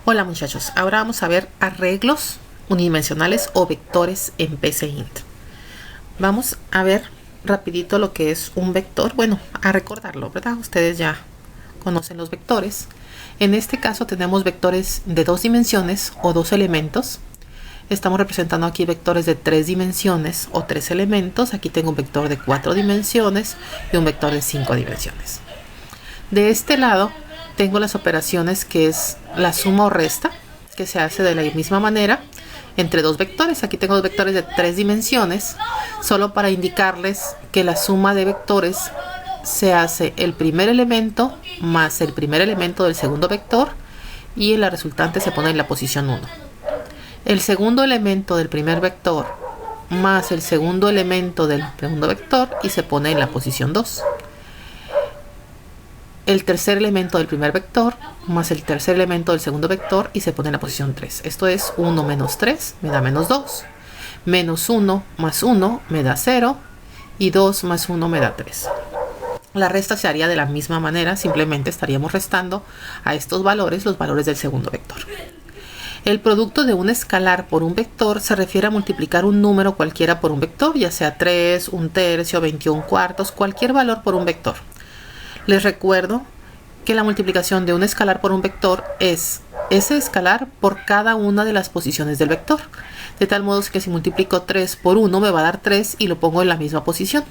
Hola muchachos, ahora vamos a ver arreglos unidimensionales o vectores en PCInt. Vamos a ver rapidito lo que es un vector, bueno, a recordarlo, ¿verdad? Ustedes ya conocen los vectores. En este caso tenemos vectores de 2 dimensiones o 2 elementos. Estamos representando aquí vectores de 3 dimensiones o 3 elementos. Aquí tengo un vector de 4 dimensiones y un vector de 5 dimensiones. De este lado tengo las operaciones que es la suma o resta, que se hace de la misma manera entre dos vectores. Aquí tengo dos vectores de 3 dimensiones, solo para indicarles que la suma de vectores se hace el primer elemento más el primer elemento del segundo vector y la resultante se pone en la posición 1. El segundo elemento del primer vector más el segundo elemento del segundo vector y se pone en la posición 2. El tercer elemento del primer vector más el tercer elemento del segundo vector y se pone en la posición 3. Esto es 1 menos 3 me da menos 2. Menos 1 más 1 me da 0. Y 2 más 1 me da 3. La resta se haría de la misma manera. Simplemente estaríamos restando a estos valores los valores del segundo vector. El producto de un escalar por un vector se refiere a multiplicar un número cualquiera por un vector, ya sea 3, 1/3, 21/4, cualquier valor por un vector. Les recuerdo que la multiplicación de un escalar por un vector es ese escalar por cada una de las posiciones del vector. De tal modo que si multiplico 3 por 1 me va a dar 3 y lo pongo en la misma posición.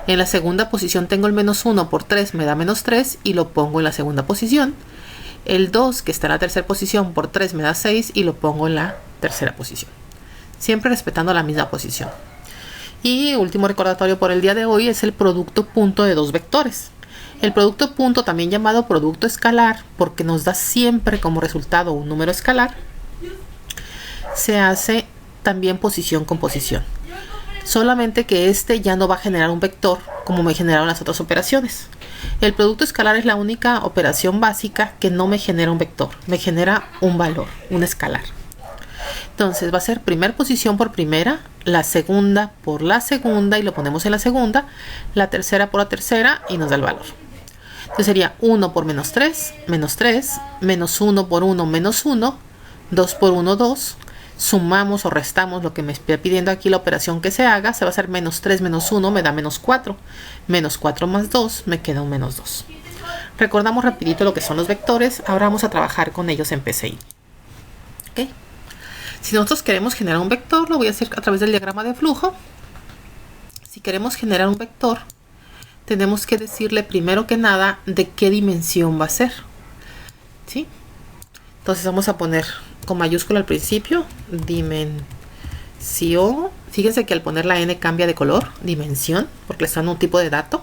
En la segunda posición tengo el menos 1 por 3 me da menos 3 y lo pongo en la segunda posición. El 2 que está en la tercera posición por 3 me da 6 y lo pongo en la tercera posición. Siempre respetando la misma posición. Y último recordatorio por el día de hoy es el producto punto de dos vectores. El producto punto, también llamado producto escalar, porque nos da siempre como resultado un número escalar, se hace también posición con posición. Solamente que este ya no va a generar un vector como me generaron las otras operaciones. El producto escalar es la única operación básica que no me genera un vector, me genera un valor, un escalar. Entonces va a ser primer posición por primera, la segunda por la segunda y lo ponemos en la segunda, la tercera por la tercera y nos da el valor. Entonces sería 1 por menos 3, menos 1 por 1, menos 1, 2 por 1, 2. Sumamos o restamos lo que me está pidiendo aquí la operación que se haga. Se va a hacer menos 3 menos 1 me da menos 4. Menos 4 más 2 me queda un menos 2. Recordamos rapidito lo que son los vectores. Ahora vamos a trabajar con ellos en PCI. ¿Okay? Si nosotros queremos generar un vector, lo voy a hacer a través del diagrama de flujo. Si queremos generar un vector, tenemos que decirle primero que nada de qué dimensión va a ser. ¿Sí? Entonces vamos a poner con mayúscula al principio, dimensión. Fíjense que al poner la n cambia de color, dimensión, porque le está dando un tipo de dato.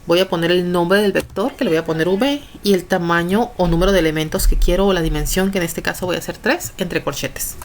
Voy a poner el nombre del vector, que le voy a poner v, y el tamaño o número de elementos que quiero, o la dimensión, que en este caso voy a hacer 3, entre corchetes.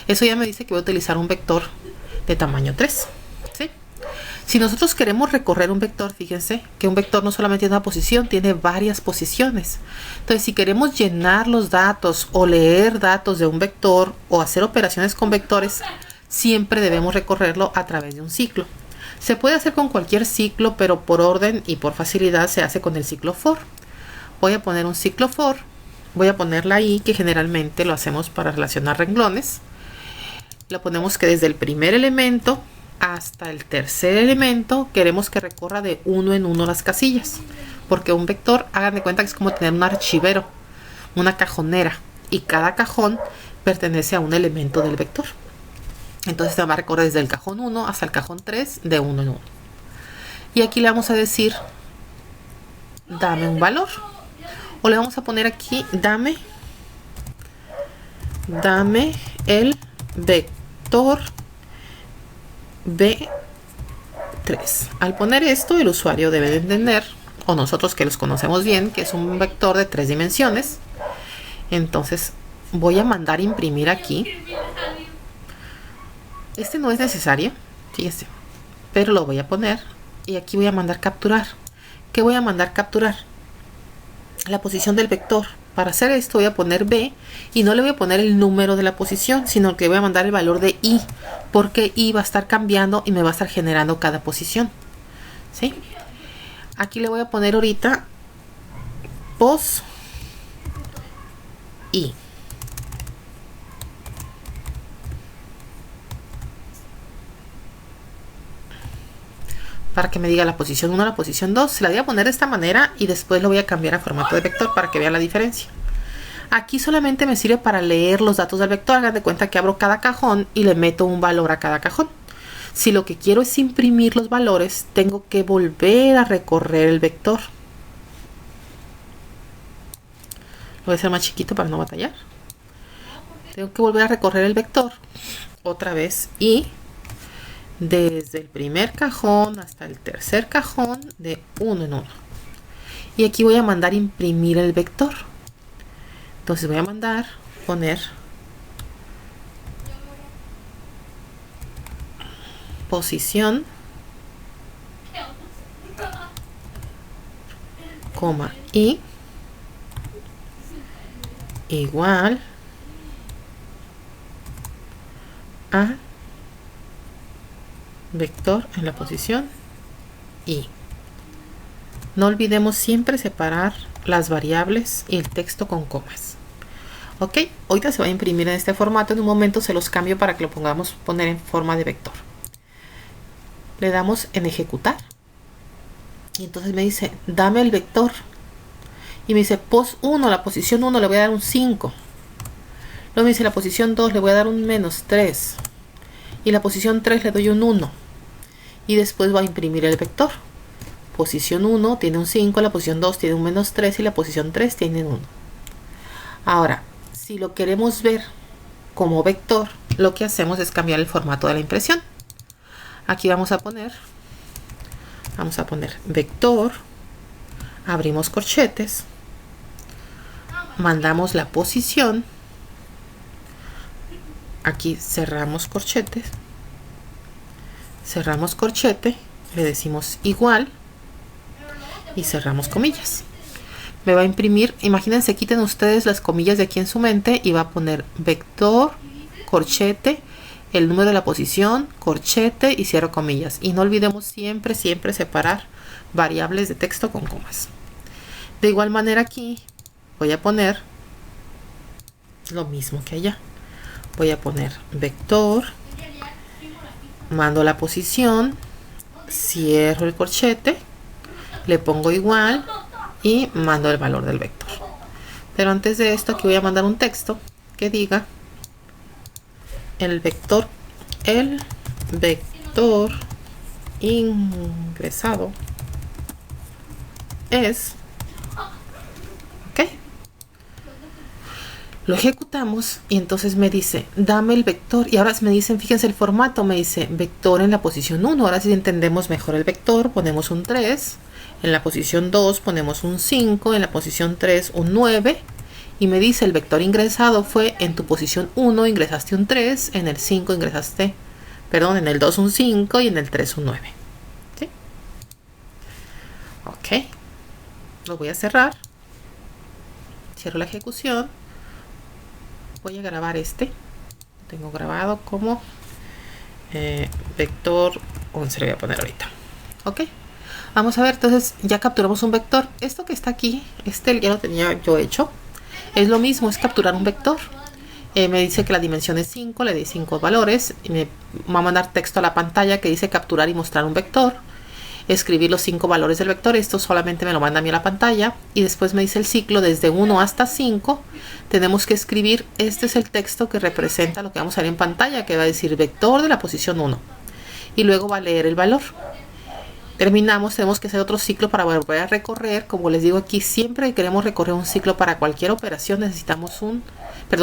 Eso ya me dice que voy a utilizar un vector de tamaño 3. ¿Sí? Si nosotros queremos recorrer un vector, fíjense que un vector no solamente tiene una posición, tiene varias posiciones. Entonces, si queremos llenar los datos o leer datos de un vector o hacer operaciones con vectores, siempre debemos recorrerlo a través de un ciclo. Se puede hacer con cualquier ciclo, pero por orden y por facilidad se hace con el ciclo for. Voy a poner un ciclo for, voy a poner la i, que generalmente lo hacemos para relacionar renglones. Lo ponemos que desde el primer elemento hasta el tercer elemento queremos que recorra de uno en uno las casillas, porque un vector, hagan de cuenta que es como tener un archivero, una cajonera, y cada cajón pertenece a un elemento del vector. Entonces se va a recorrer desde el cajón 1 hasta el cajón 3 de uno en uno. Y aquí le vamos a decir dame un valor, o le vamos a poner aquí dame el vector B3. Al poner esto, el usuario debe de entender, o nosotros que los conocemos bien, que es un vector de 3 dimensiones. Entonces voy a mandar imprimir aquí. Este no es necesario, fíjense, pero lo voy a poner y aquí voy a mandar capturar. ¿Qué voy a mandar capturar? La posición del vector. Para hacer esto voy a poner B y no le voy a poner el número de la posición, sino que voy a mandar el valor de I, porque I va a estar cambiando y me va a estar generando cada posición. ¿Sí? Aquí le voy a poner ahorita pos I. para que me diga la posición 1, la posición 2. Se la voy a poner de esta manera y después lo voy a cambiar a formato de vector para que vean la diferencia. Aquí solamente me sirve para leer los datos del vector. Hagan de cuenta que abro cada cajón y le meto un valor a cada cajón. Si lo que quiero es imprimir los valores, tengo que volver a recorrer el vector. Lo voy a hacer más chiquito para no batallar. Tengo que volver a recorrer el vector otra vez y desde el primer cajón hasta el tercer cajón de uno en uno. Y aquí voy a mandar imprimir el vector. Entonces voy a mandar poner posición, coma y igual a vector en la posición y. No olvidemos siempre separar las variables y el texto con comas. Ok, ahorita se va a imprimir en este formato. En un momento se los cambio para que lo pongamos poner en forma de vector. Le damos en ejecutar y entonces me dice dame el vector y me dice pos 1, la posición 1 le voy a dar un 5. Luego me dice la posición 2 le voy a dar un menos 3 y la posición 3 le doy un 1 y después va a imprimir el vector. Posición 1 tiene un 5, la posición 2 tiene un menos 3 y la posición 3 tiene un 1. Ahora, si lo queremos ver como vector, lo que hacemos es cambiar el formato de la impresión. Aquí vamos a poner vector, abrimos corchetes, mandamos la posición, aquí cerramos corchetes, cerramos corchete, le decimos igual y cerramos comillas. Me va a imprimir, imagínense, quiten ustedes las comillas de aquí en su mente y va a poner vector, corchete, el número de la posición, corchete y cierro comillas. Y no olvidemos siempre separar variables de texto con comas. De igual manera aquí voy a poner lo mismo que allá. Voy a poner vector, mando la posición, cierro el corchete, le pongo igual y mando el valor del vector. Pero antes de esto aquí voy a mandar un texto que diga el vector ingresado es ok. Lo ejecutamos y entonces me dice dame el vector y ahora me dicen, fíjense el formato, me dice vector en la posición 1. Ahora sí entendemos mejor el vector, ponemos un 3, en la posición 2 ponemos un 5, en la posición 3 un 9 y me dice el vector ingresado fue en tu posición 1 ingresaste un 3, en el 5 ingresaste, perdón, en el 2 un 5 y en el 3 un 9. ¿Sí? Ok, lo voy a cerrar, cierro la ejecución, voy a grabar tengo grabado como vector 11, le voy a poner ahorita. Ok, vamos a ver, entonces ya capturamos un vector. Esto que está aquí, ya lo tenía yo hecho. Es lo mismo, es capturar un vector. Me dice que la dimensión es 5, le di 5 valores. Y me va a mandar texto a la pantalla que dice capturar y mostrar un vector. Escribir los 5 valores del vector. Esto solamente me lo manda a mí a la pantalla. Y después me dice el ciclo desde 1 hasta 5. Tenemos que escribir, este es el texto que representa lo que vamos a ver en pantalla, que va a decir vector de la posición 1. Y luego va a leer el valor. Terminamos, tenemos que hacer otro ciclo para volver a recorrer. Como les digo aquí, siempre que queremos recorrer un ciclo para cualquier operación necesitamos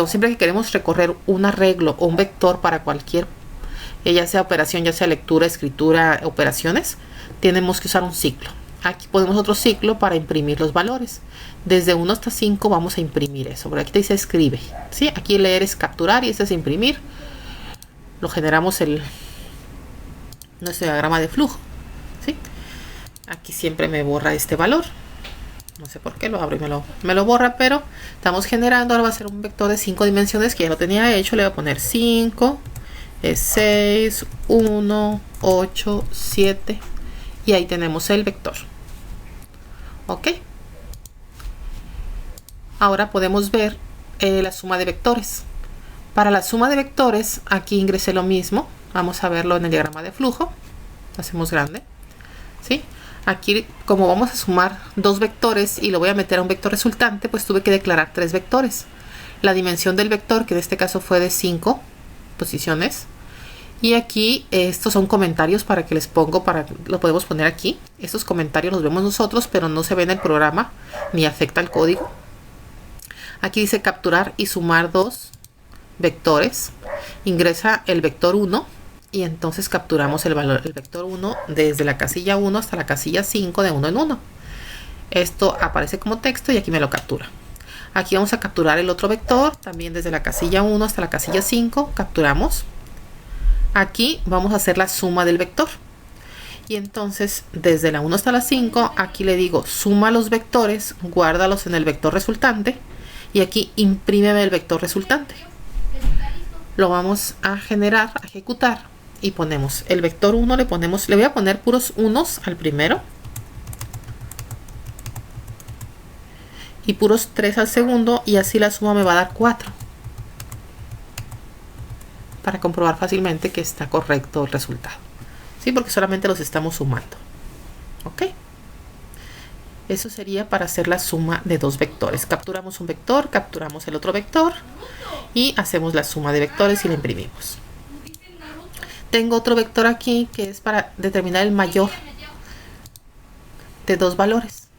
siempre que queremos recorrer un arreglo o un vector para cualquier, ya sea operación, ya sea lectura, escritura, operaciones, tenemos que usar un ciclo. Aquí ponemos otro ciclo para imprimir los valores. Desde 1 hasta 5 vamos a imprimir eso. Por aquí te dice escribe. ¿Sí? Aquí leer es capturar y este es imprimir. Lo generamos nuestro diagrama de flujo. ¿Sí? Aquí siempre me borra este valor, no sé por qué, lo abro y me lo borra, pero estamos generando. Ahora va a ser un vector de 5 dimensiones que ya lo tenía hecho. Le voy a poner 5, 6, 1, 8, 7 y ahí tenemos el vector. Ok, ahora podemos ver la suma de vectores. Para la suma de vectores aquí ingresé lo mismo. Vamos a verlo en el diagrama de flujo. Lo hacemos grande. ¿sí? Aquí, como vamos a sumar dos vectores y lo voy a meter a un vector resultante, pues tuve que declarar tres vectores. La dimensión del vector, que en este caso fue de 5 posiciones. Y aquí estos son comentarios para que les pongo, lo podemos poner aquí. Estos comentarios los vemos nosotros, pero no se ven en el programa ni afecta al código. Aquí dice capturar y sumar dos vectores. Ingresa el vector 1 y entonces capturamos el vector 1 desde la casilla 1 hasta la casilla 5 de 1 en 1. Esto aparece como texto y aquí me lo captura. Aquí vamos a capturar el otro vector, también desde la casilla 1 hasta la casilla 5, capturamos. Aquí vamos a hacer la suma del vector. Y entonces, desde la 1 hasta la 5, aquí le digo, suma los vectores, guárdalos en el vector resultante. Y aquí imprímeme el vector resultante. Lo vamos a generar, a ejecutar. Y ponemos el vector 1, le voy a poner puros unos al primero. Y puros 3 al segundo, y así la suma me va a dar 4. Para comprobar fácilmente que está correcto el resultado. Sí, porque solamente los estamos sumando. ¿Ok? Eso sería para hacer la suma de dos vectores. Capturamos un vector, capturamos el otro vector y hacemos la suma de vectores y la imprimimos. Tengo otro vector aquí que es para determinar el mayor de dos valores.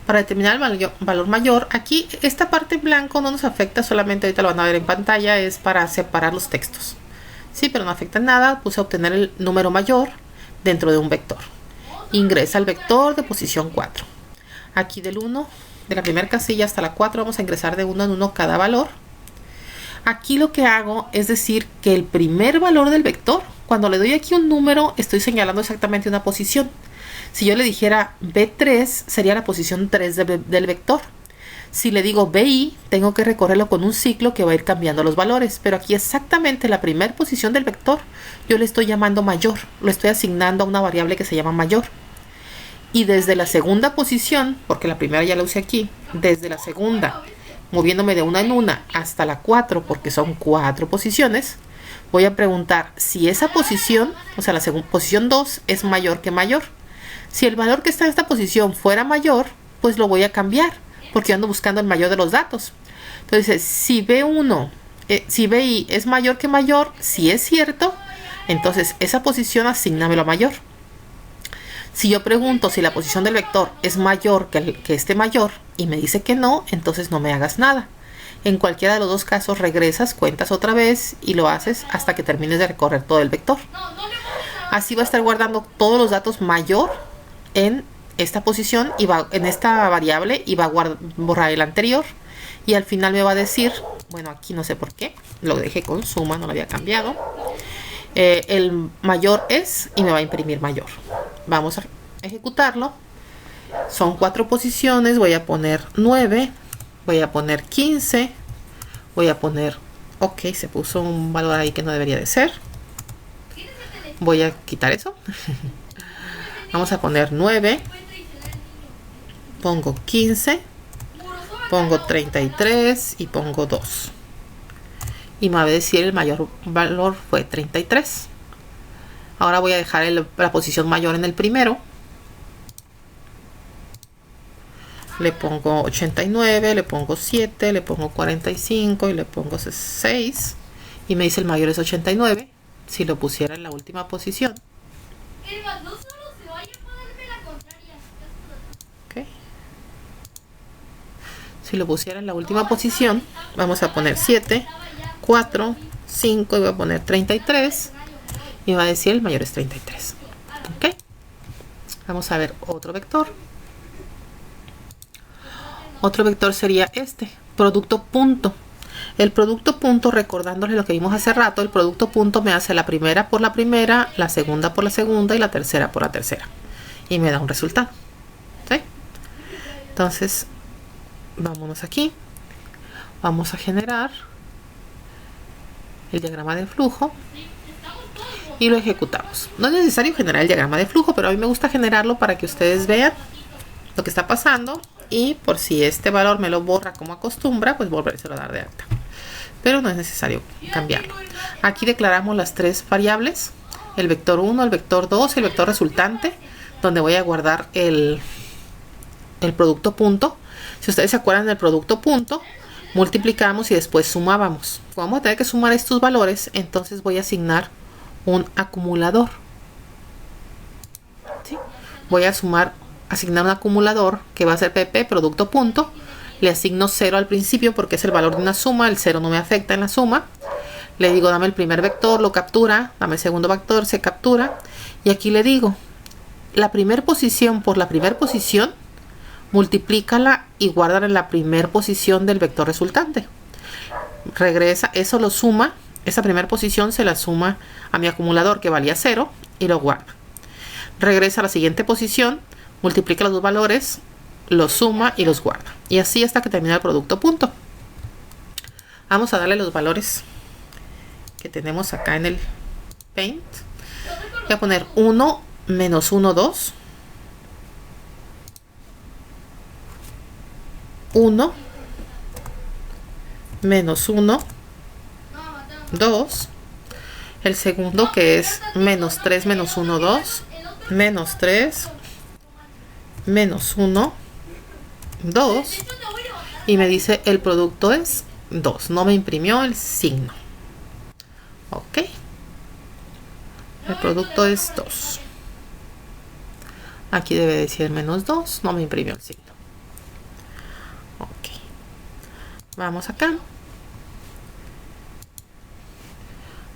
Para determinar el valor mayor, aquí esta parte en blanco no nos afecta, solamente ahorita lo van a ver en pantalla, es para separar los textos. Sí, pero no afecta en nada. Puse a obtener el número mayor dentro de un vector. Ingresa al vector de posición 4. Aquí del 1, de la primera casilla hasta la 4, vamos a ingresar de 1 en 1 cada valor. Aquí lo que hago es decir que el primer valor del vector, cuando le doy aquí un número, estoy señalando exactamente una posición. Si yo le dijera B3, sería la posición 3 del vector. Si le digo BI, tengo que recorrerlo con un ciclo que va a ir cambiando los valores. Pero aquí exactamente la primera posición del vector, yo le estoy llamando mayor. Lo estoy asignando a una variable que se llama mayor. Y desde la segunda posición, porque la primera ya la usé aquí, desde la segunda, moviéndome de una en una hasta la 4, porque son 4 posiciones, voy a preguntar si esa posición, o sea la posición 2, es mayor que mayor. Si el valor que está en esta posición fuera mayor, pues lo voy a cambiar, porque yo ando buscando el mayor de los datos. Entonces, si B1, si BI es mayor que mayor, si es cierto, entonces esa posición asígnamelo a mayor. Si yo pregunto si la posición del vector es mayor que este mayor y me dice que no, entonces no me hagas nada. En cualquiera de los dos casos regresas, cuentas otra vez y lo haces hasta que termines de recorrer todo el vector. Así va a estar guardando todos los datos mayor en esta posición y va en esta variable y va a borrar el anterior y al final me va a decir, bueno, aquí no sé por qué, lo dejé con suma, no lo había cambiado, el mayor es, y me va a imprimir mayor. Vamos a ejecutarlo. Son 4 posiciones, voy a poner 9, voy a poner 15, voy a poner, ok, se puso un valor ahí que no debería de ser, voy a quitar eso. Vamos a poner 9, pongo 15, pongo 33 y pongo 2. Y me va a decir el mayor valor fue 33. Ahora voy a dejar la posición mayor en el primero. Le pongo 89, le pongo 7, le pongo 45 y le pongo 6. Y me dice el mayor es 89. Si lo pusiera en la última posición. Okay. Si lo pusiera en la última posición, vamos a poner 7, 4, 5 y voy a poner 33. Y va a decir el mayor es 33. Ok. Vamos a ver otro vector. Otro vector sería este, producto punto. El producto punto, recordándoles lo que vimos hace rato, el producto punto me hace la primera por la primera, la segunda por la segunda y la tercera por la tercera. Y me da un resultado. ¿Sí? Entonces, vámonos aquí. Vamos a generar el diagrama de flujo. Y lo ejecutamos. No es necesario generar el diagrama de flujo, pero a mí me gusta generarlo para que ustedes vean lo que está pasando. Y por si este valor me lo borra como acostumbra, pues volvérselo a dar de alta. Pero no es necesario cambiarlo. Aquí declaramos las tres variables, el vector 1, el vector 2 y el vector resultante. donde voy a guardar el producto punto. Si ustedes se acuerdan del producto punto, multiplicamos y después sumábamos. Vamos a tener que sumar estos valores, entonces voy a asignar un acumulador. ¿Sí? Voy a asignar un acumulador que va a ser PP, producto punto. Le asigno 0 al principio porque es el valor de una suma, el 0 no me afecta en la suma. Le digo, dame el primer vector, lo captura, dame el segundo vector, se captura. Y aquí le digo, la primera posición por la primera posición, multiplícala y guárdala en la primera posición del vector resultante. Regresa, eso lo suma, esa primera posición se la suma a mi acumulador que valía 0 y lo guarda. Regresa a la siguiente posición, multiplica los dos valores, los suma y los guarda. Y así hasta que termina el producto punto. Vamos a darle los valores que tenemos acá en el Paint. Voy a poner 1 menos 1, 2. 1 menos 1, 2. El segundo que es menos 3 menos 1, 2. Menos 3 menos 1, 2. Y me dice el producto es 2. No me imprimió el signo. Ok. El producto es 2. Aquí debe decir menos 2. No me imprimió el signo. Ok. Vamos acá.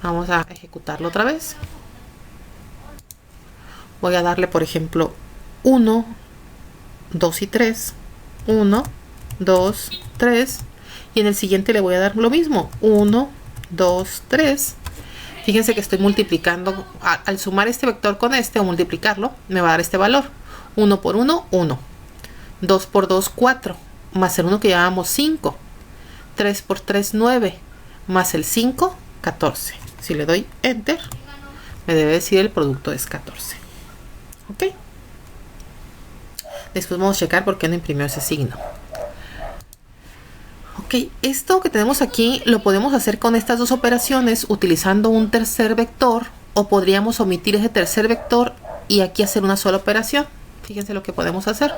Vamos a ejecutarlo otra vez. Voy a darle, por ejemplo, 1, 2 y 3. 1, 2, 3. Y en el siguiente le voy a dar lo mismo. 1, 2, 3. Fíjense que estoy multiplicando. Al sumar este vector con este o multiplicarlo, me va a dar este valor. 1 por 1, 1. 2 por 2, 4. Más el 1 que llevábamos, 5. 3 por 3, 9. Más el 5, 14. Si le doy Enter, me debe decir el producto es 14. Ok. Después vamos a checar por qué no imprimió ese signo. Ok, esto que tenemos aquí lo podemos hacer con estas dos operaciones utilizando un tercer vector, o podríamos omitir ese tercer vector y aquí hacer una sola operación. Fíjense lo que podemos hacer.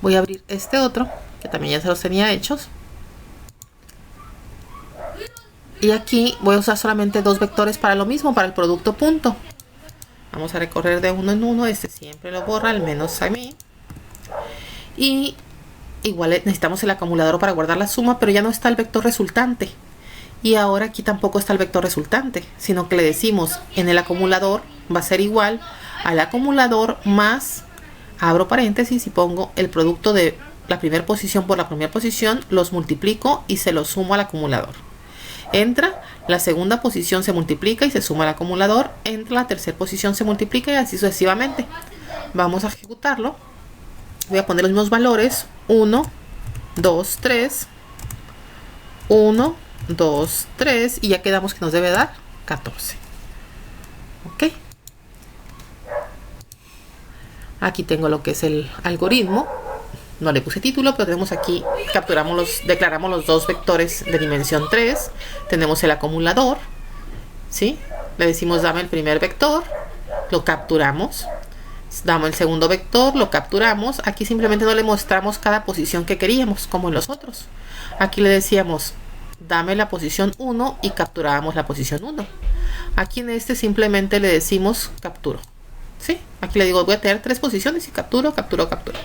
Voy a abrir este otro, que también ya se los tenía hechos. Y aquí voy a usar solamente dos vectores para lo mismo, para el producto punto. Vamos a recorrer de uno en uno. Este siempre lo borra, al menos a mí. Y igual necesitamos el acumulador para guardar la suma, pero ya no está el vector resultante. Y ahora aquí tampoco está el vector resultante, sino que le decimos en el acumulador va a ser igual al acumulador más, abro paréntesis y pongo el producto de la primera posición por la primera posición, los multiplico y se los sumo al acumulador. Entra, la segunda posición se multiplica y se suma al acumulador, entra, la tercera posición se multiplica y así sucesivamente. Vamos a ejecutarlo. Voy a poner los mismos valores, 1, 2, 3, 1, 2, 3 y ya quedamos que nos debe dar 14. Ok. Aquí tengo lo que es el algoritmo. No le puse título, pero tenemos aquí, declaramos los dos vectores de dimensión 3. Tenemos el acumulador, ¿sí? Le decimos dame el primer vector, lo capturamos. Damos el segundo vector, lo capturamos. Aquí simplemente no le mostramos cada posición que queríamos, como en los otros. Aquí le decíamos dame la posición 1 y capturábamos la posición 1. Aquí en este simplemente le decimos capturo, ¿sí? Aquí le digo voy a tener 3 posiciones y capturo, capturo, capturo.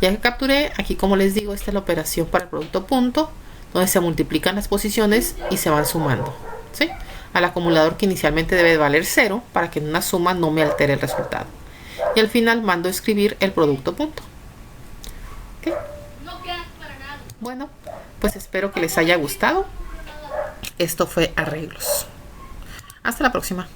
Ya que capturé, aquí como les digo, esta es la operación para el producto punto, donde se multiplican las posiciones y se van sumando, ¿sí? Al acumulador que inicialmente debe valer 0 para que en una suma no me altere el resultado. Y al final mando a escribir el producto punto. ¿Okay? Bueno, pues espero que les haya gustado. Esto fue arreglos. Hasta la próxima.